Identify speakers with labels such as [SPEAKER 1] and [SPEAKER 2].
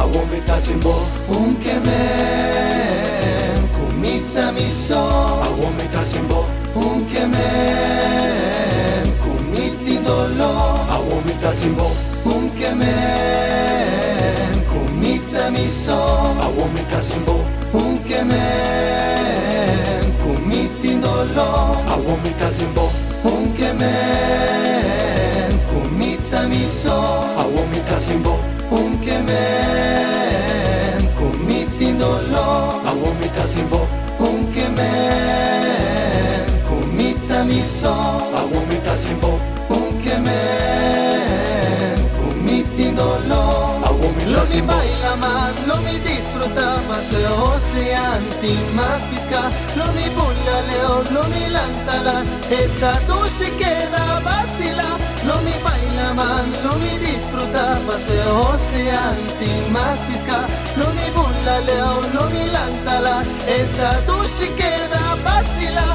[SPEAKER 1] Awomita simbo
[SPEAKER 2] Unkemen kumita miso
[SPEAKER 1] Awomita simbo
[SPEAKER 2] Unkemen kumiti dolo
[SPEAKER 1] Awomita simbo
[SPEAKER 2] Unkemen kumita miso
[SPEAKER 1] Awomita simbo
[SPEAKER 2] Unkemen kumiti dolo
[SPEAKER 1] Awomita simbo
[SPEAKER 2] Unkemen kumita miso
[SPEAKER 1] Awomita simbo
[SPEAKER 2] Unkemen kumiti dolo
[SPEAKER 1] Awomita simbo
[SPEAKER 2] Unkemen kumita miso
[SPEAKER 1] Awomita simbo
[SPEAKER 2] Unkemen kumiti dolo
[SPEAKER 1] Awomita
[SPEAKER 2] Lo mi
[SPEAKER 1] simbo
[SPEAKER 2] baila más, lo mi disfruta paseo seanti más pisca Lo mi bulla leo, lo mi lantala Esta dushi queda vacila Lo mi baila más, lo mi disfruta paseo seanti más pisca Lo mi bulla leo, lo mi lantala Esta dushi queda vacila